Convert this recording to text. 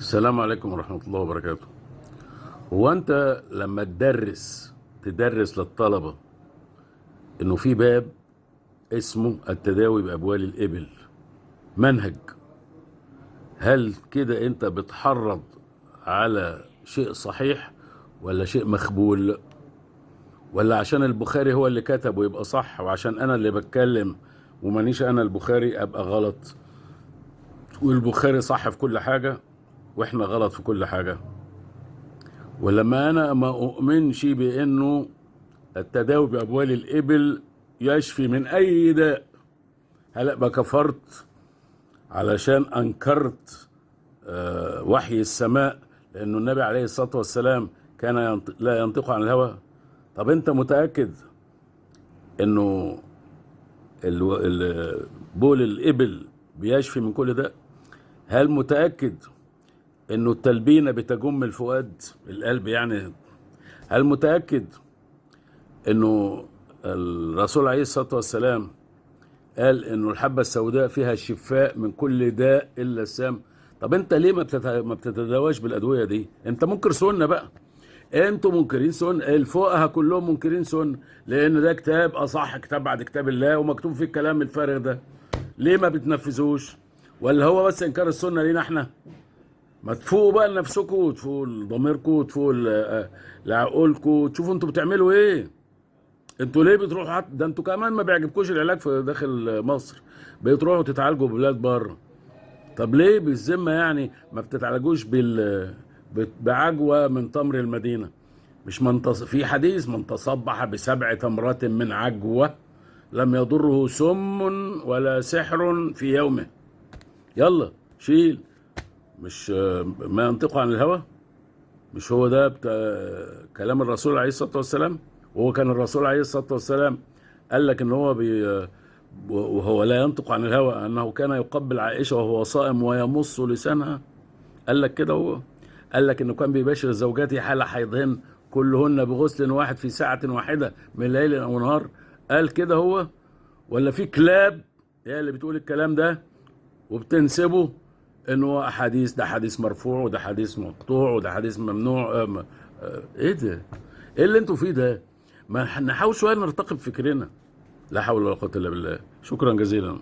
السلام عليكم ورحمة الله وبركاته. هو أنت لما تدرس للطلبة إنه في باب اسمه التداوي بأبوال الإبل منهج، هل كده أنت بتحرض على شيء صحيح ولا شيء مخبول، ولا عشان البخاري هو اللي كتب ويبقى صح وعشان أنا اللي بتكلم ومانيش أنا البخاري أبقى غلط، والبخاري صح في كل حاجة وإحنا غلط في كل حاجة؟ ولما أنا ما أؤمنش بأنه التداوي بأبوال الإبل يشفي من أي داء، هل أبقى كفرت علشان أنكرت وحي السماء؟ لأنه النبي عليه الصلاة والسلام كان لا ينطق عن الهوى. طب أنت متأكد أنه بول الإبل بيشفي من كل ده؟ هل متأكد أنه التلبينة بتجم الفؤاد القلب يعني؟ هل متأكد أنه الرسول عليه الصلاة والسلام قال أنه الحبة السوداء فيها الشفاء من كل داء إلا السام؟ طب أنت ليه ما بتتداواش بالأدوية دي؟ أنت منكر سنة بقى، أنتوا منكرين سنة، الفقهاء كلهم منكرين سنة، لأن ده كتاب أصح كتاب بعد كتاب الله ومكتوب فيه الكلام الفارغ ده. ليه ما بتنفذوش؟ ولا هو بس إنكار السنة لينا إحنا؟ ما تفوقوا بقى لنفسكم وتفوقوا لضميركم وتفوقوا لعقولكم، تشوفوا انتوا بتعملوا ايه. انتوا ليه بتروحوا ده انتوا كمان ما بيعجبكوش العلاج في داخل مصر، بتروحوا تتعالجوا ببلاد بره. طب ليه بالذمه يعني ما بتتعالجوش بعجوه من تمر المدينه؟ مش في حديث من تصبح ب7 تمرات من عجوه لم يضره سم ولا سحر في يومه. يلا شيل. مش ما ينطق عن الهوى؟ مش هو ده كلام الرسول عليه الصلاة والسلام؟ وهو كان الرسول عليه الصلاة والسلام قال لك ان هو وهو لا ينطق عن الهوى انه كان يقبل عائشة وهو صائم ويمص لسانها. قال لك كده؟ هو قال لك انه كان بيباشر زوجاته حال حيضهن كلهن بغسل واحد في ساعة واحدة من ليل او نهار؟ قال كده هو؟ ولا في كلاب هي اللي بتقول الكلام ده وبتنسبه انه احاديث، ده حديث مرفوع وده حديث مقطوع وده حديث ممنوع؟ ايه ده؟ ايه اللي انتوا فيه ده؟ ما نحاول شويه نرتقي بفكرنا. لا حول ولا قوه الا بالله. شكرا جزيلا.